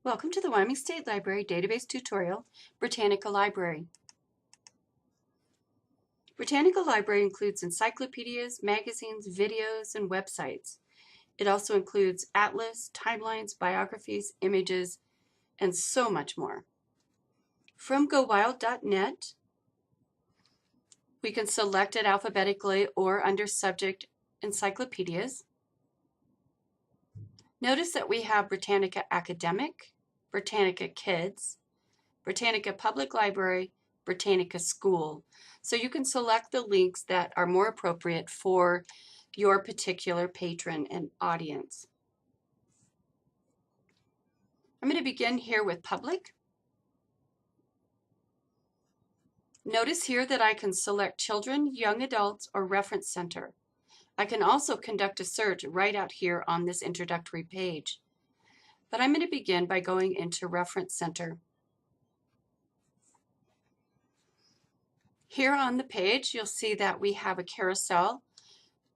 Welcome to the Wyoming State Library Database Tutorial, Britannica Library. Britannica Library includes encyclopedias, magazines, videos, and websites. It also includes atlas, timelines, biographies, images, and so much more. From gowild.net, we can select it alphabetically or under subject encyclopedias. Notice that we have Britannica Academic, Britannica Kids, Britannica Public Library, Britannica School. So you can select the links that are more appropriate for your particular patron and audience. I'm going to begin here with Public. Notice here that I can select Children, Young Adults, or Reference Center. I can also conduct a search right out here on this introductory page. But I'm going to begin by going into Reference Center. Here on the page, you'll see that we have a carousel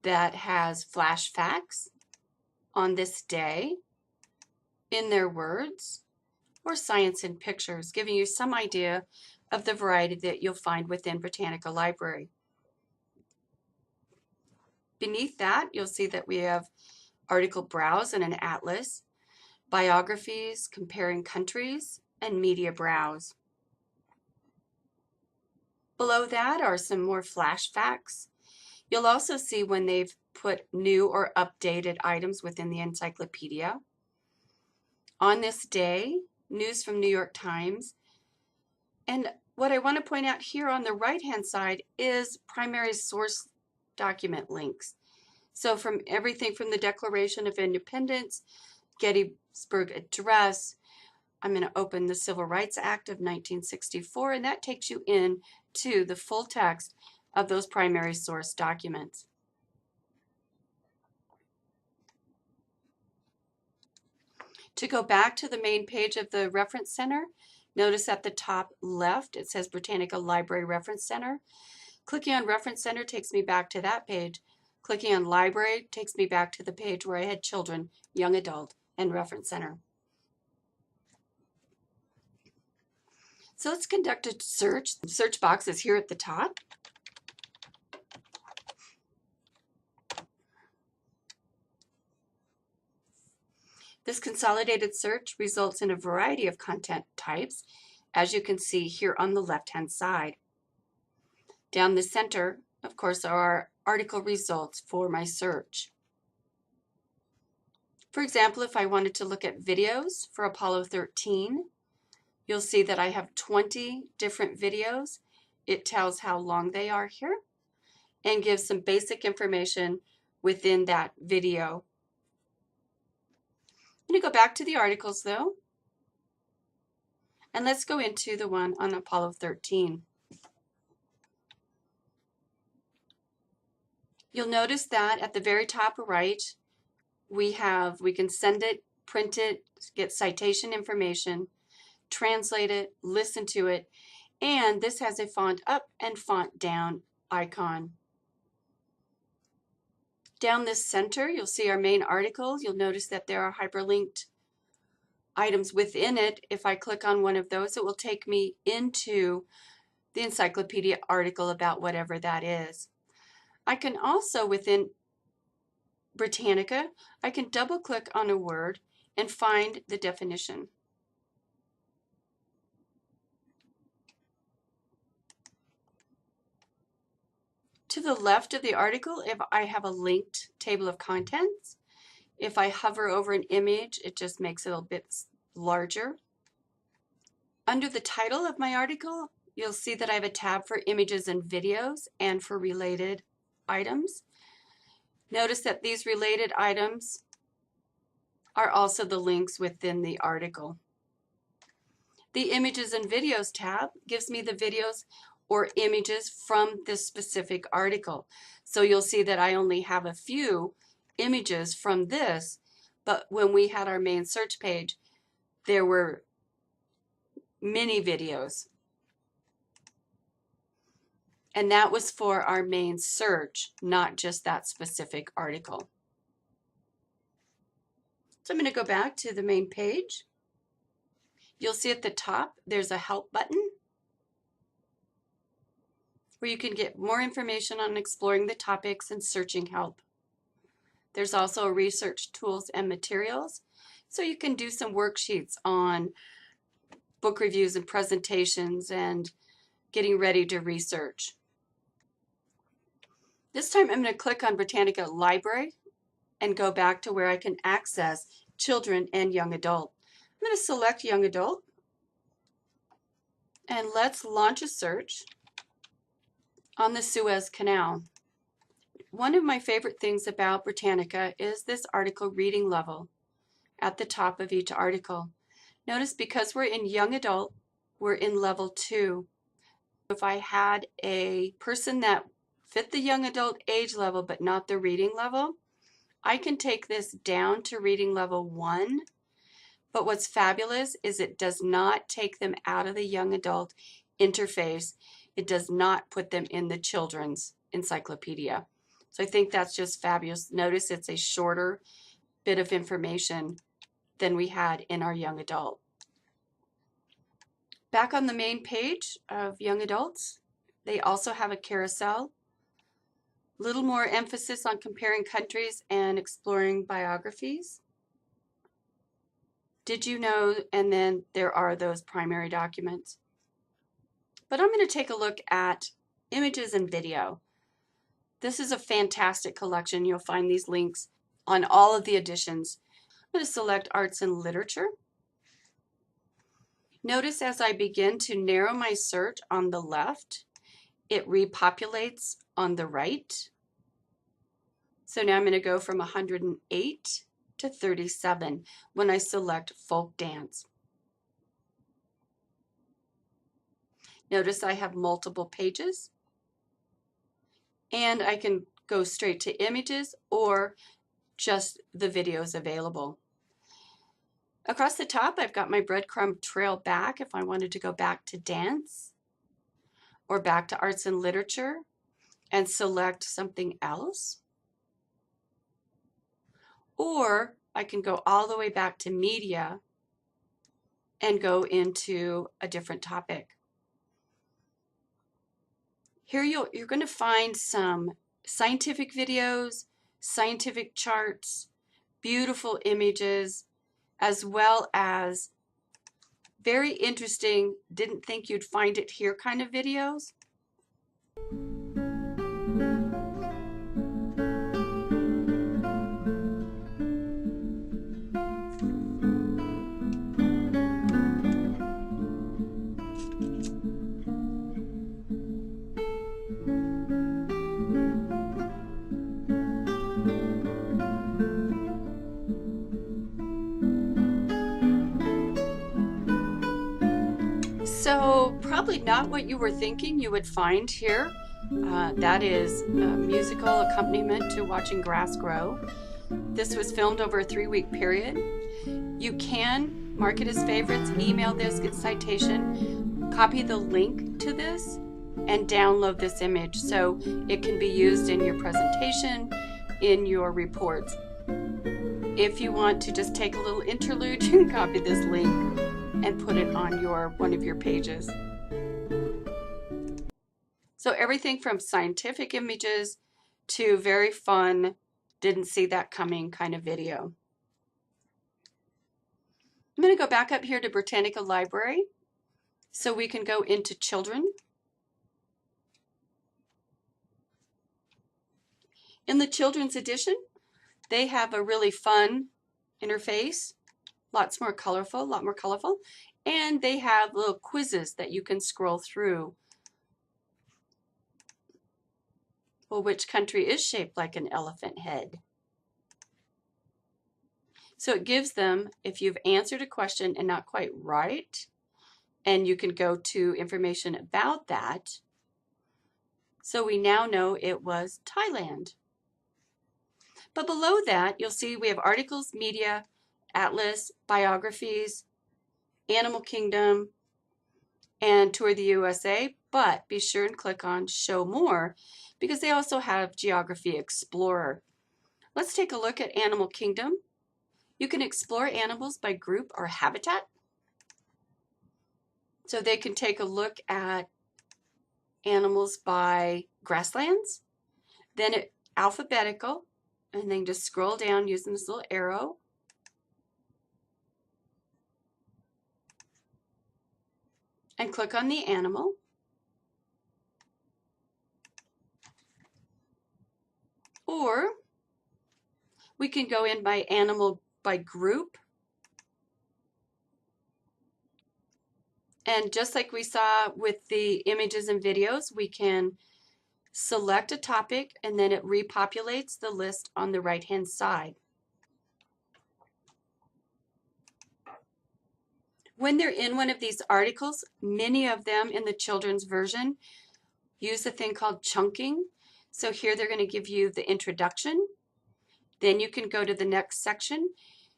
that has flash facts on this day, in their words, or science in pictures, giving you some idea of the variety that you'll find within Britannica Library. Beneath that, you'll see that we have article browse and an atlas, biographies, comparing countries, and media browse. Below that are some more flash facts. You'll also see when they've put new or updated items within the encyclopedia. On this day, news from New York Times. And what I want to point out here on the right-hand side is primary source document links. So from everything from the Declaration of Independence, Gettysburg Address, I'm going to open the Civil Rights Act of 1964, and that takes you in to the full text of those primary source documents. To go back to the main page of the Reference Center, notice at the top left it says Britannica Library Reference Center. Clicking on Reference Center takes me back to that page. Clicking on Library takes me back to the page where I had Children, Young Adult, and Reference Center. So let's conduct a search. The search box is here at the top. This consolidated search results in a variety of content types, as you can see here on the left-hand side. Down the center, of course, are article results for my search. For example, if I wanted to look at videos for Apollo 13, you'll see that I have 20 different videos. It tells how long they are here and gives some basic information within that video. I'm going to go back to the articles though, and let's go into the one on Apollo 13. You'll notice that at the very top right, we can send it, print it, get citation information, translate it, listen to it, and this has a font up and font down icon. Down this center, you'll see our main articles. You'll notice that there are hyperlinked items within it. If I click on one of those, it will take me into the encyclopedia article about whatever that is. I can also, within Britannica, I can double click on a word and find the definition. To the left of the article, if I have a linked table of contents, if I hover over an image, it just makes it a bit larger. Under the title of my article, you'll see that I have a tab for images and videos and for related items. Notice that these related items are also the links within the article. The Images and Videos tab gives me the videos or images from this specific article. So you'll see that I only have a few images from this, but when we had our main search page, there were many videos. And that was for our main search, not just that specific article. So I'm going to go back to the main page. You'll see at the top there's a help button where you can get more information on exploring the topics and searching help. There's also research tools and materials, so you can do some worksheets on book reviews and presentations and getting ready to research. This time I'm going to click on Britannica Library and go back to where I can access children and young adult. I'm going to select young adult and let's launch a search on the Suez Canal. One of my favorite things about Britannica is this article reading level at the top of each article. Notice because we're in young adult, we're in level 2. If I had a person that fit the young adult age level but not the reading level, I can take this down to reading level 1. But what's fabulous is it does not take them out of the young adult interface. It does not put them in the children's encyclopedia. So I think that's just fabulous. Notice it's a shorter bit of information than we had in our young adult. Back on the main page of young adults, they also have a carousel. Little more emphasis on comparing countries and exploring biographies. Did you know? And then there are those primary documents. But I'm going to take a look at images and video. This is a fantastic collection. You'll find these links on all of the editions. I'm going to select Arts and Literature. Notice as I begin to narrow my search on the left, it repopulates on the right. So now I'm going to go from 108 to 37 when I select folk dance. Notice I have multiple pages, and I can go straight to images or just the videos available. Across the top, I've got my breadcrumb trail back if I wanted to go back to dance or back to arts and literature and select something else. Or I can go all the way back to media and go into a different topic. Here you're going to find some scientific videos, scientific charts, beautiful images, as well as very interesting, didn't think you'd find it here kind of videos. So probably not what you were thinking you would find here. That is a musical accompaniment to watching grass grow. This was filmed over a 3-week period. You can mark it as favorites, email this, get citation, copy the link to this, and download this image so it can be used in your presentation, in your reports. If you want to just take a little interlude, you can copy this link and put it on one of your pages. So everything from scientific images to very fun, didn't see that coming kind of video. I'm going to go back up here to Britannica Library so we can go into children. In the children's edition, they have a really fun interface. Lots more colorful, a lot more colorful. And they have little quizzes that you can scroll through. Well, which country is shaped like an elephant head? So it gives them, if you've answered a question and not quite right, and you can go to information about that. So we now know it was Thailand. But below that, you'll see we have articles, media, atlas, biographies, Animal Kingdom, and Tour the USA, but be sure and click on Show More because they also have Geography Explorer. Let's take a look at Animal Kingdom. You can explore animals by group or habitat. So they can take a look at animals by grasslands, then alphabetical, and then just scroll down using this little arrow. And click on the animal. Or we can go in by animal by group. And just like we saw with the images and videos, we can select a topic and then it repopulates the list on the right-hand side. When they're in one of these articles, many of them in the children's version use a thing called chunking. So here they're going to give you the introduction. Then you can go to the next section,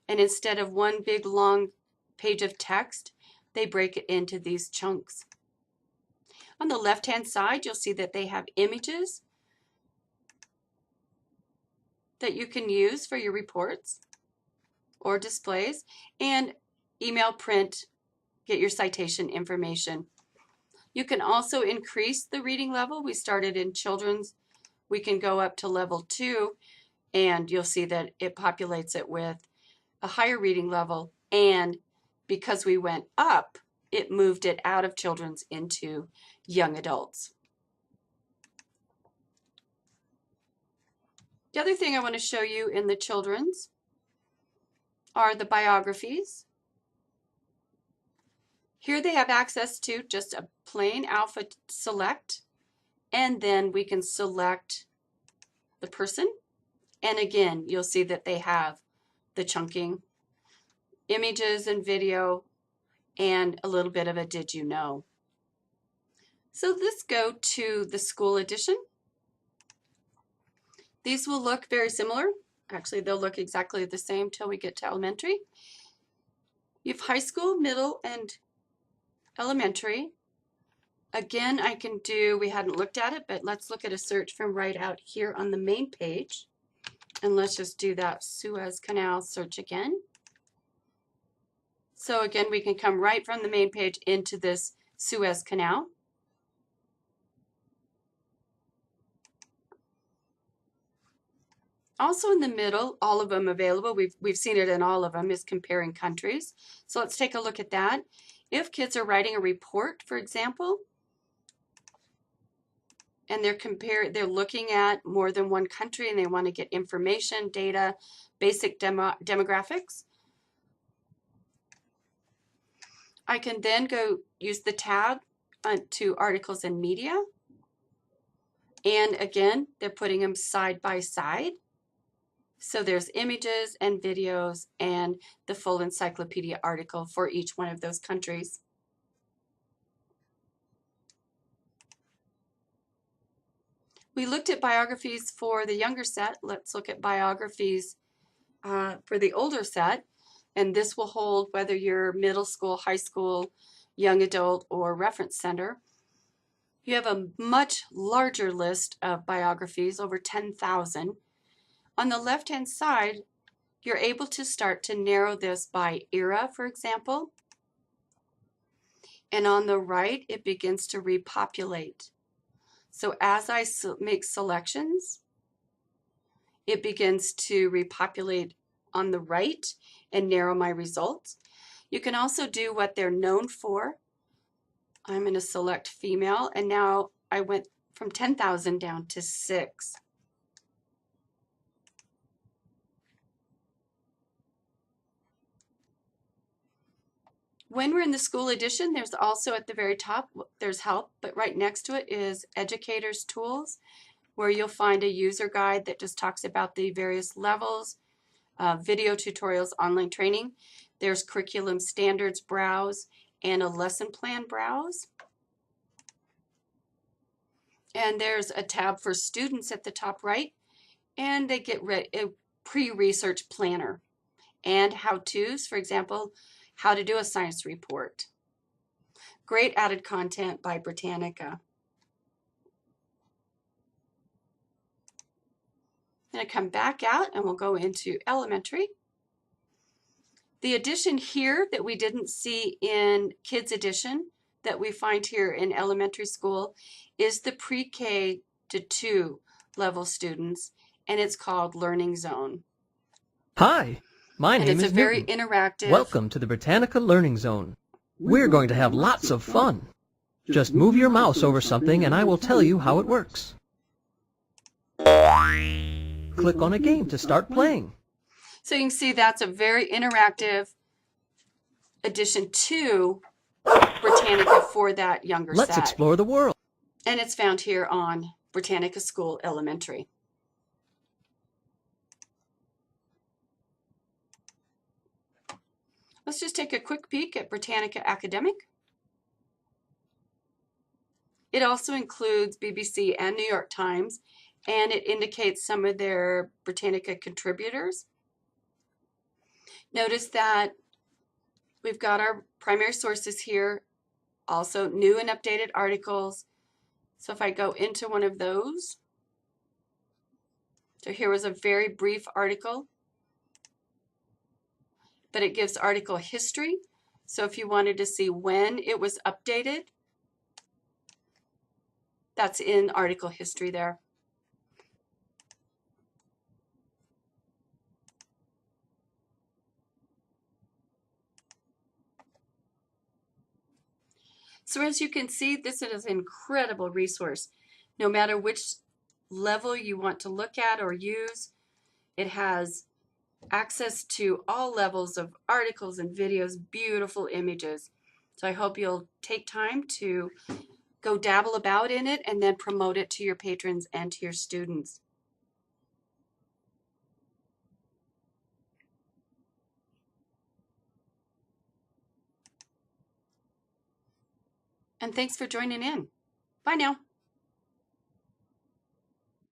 and instead of one big long page of text, they break it into these chunks. On the left-hand side, you'll see that they have images that you can use for your reports or displays, and email, print, get your citation information. You can also increase the reading level. We started in children's. We can go up to level 2, and you'll see that it populates it with a higher reading level, and because we went up, it moved it out of children's into young adults. The other thing I want to show you in the children's are the biographies. Here they have access to just a plain alpha select, and then we can select the person, and again you'll see that they have the chunking, images and video, and a little bit of a did you know. So let's go to the school edition. These will look very similar. Actually, they'll look exactly the same till we get to elementary. You have high school, middle, and elementary. Again, I can do, we hadn't looked at it, but let's look at a search from right out here on the main page. And let's just do that Suez Canal search again. So again, we can come right from the main page into this Suez Canal. Also in the middle, all of them available, we've seen it in all of them, is comparing countries. So let's take a look at that. If kids are writing a report, for example, and they're looking at more than one country and they want to get information, data, basic demographics, I can then go use the tab to articles and media. And again, they're putting them side by side. So there's images and videos and the full encyclopedia article for each one of those countries. We looked at biographies for the younger set. Let's look at biographies for the older set. And this will hold whether you're middle school, high school, young adult, or reference center. You have a much larger list of biographies, over 10,000. On the left-hand side, you're able to start to narrow this by era, for example. And on the right, it begins to repopulate. So as I make selections, it begins to repopulate on the right and narrow my results. You can also do what they're known for. I'm going to select female, and now I went from 10,000 down to 6. When we're in the school edition, there's also at the very top, there's help, but right next to it is educators tools, where you'll find a user guide that just talks about the various levels, video tutorials, online training. There's curriculum standards browse and a lesson plan browse. And there's a tab for students at the top right, and they get a pre-research planner and how-tos, for example, how to do a science report. Great added content by Britannica. I'm going to come back out and we'll go into elementary. The edition here that we didn't see in Kids Edition, that we find here in elementary school is the pre-K to 2 level students, and it's called Learning Zone. Hi, my name it's is a very Newton. interactive. Welcome to the Britannica Learning Zone. We're going to have lots of fun. Just move your mouse over something and I will tell you how it works. Click on a game to start playing. So you can see that's a very interactive addition to Britannica for that younger set. Let's explore the world. And it's found here on Britannica School Elementary. Let's just take a quick peek at Britannica Academic. It also includes BBC and New York Times, and it indicates some of their Britannica contributors. Notice that we've got our primary sources here, also new and updated articles. So if I go into one of those, so here was a very brief article, but it gives article history. So if you wanted to see when it was updated, that's in article history there. So as you can see, this is an incredible resource. No matter which level you want to look at or use, it has access to all levels of articles and videos, beautiful images. So I hope you'll take time to go dabble about in it and then promote it to your patrons and to your students. And thanks for joining in. Bye now.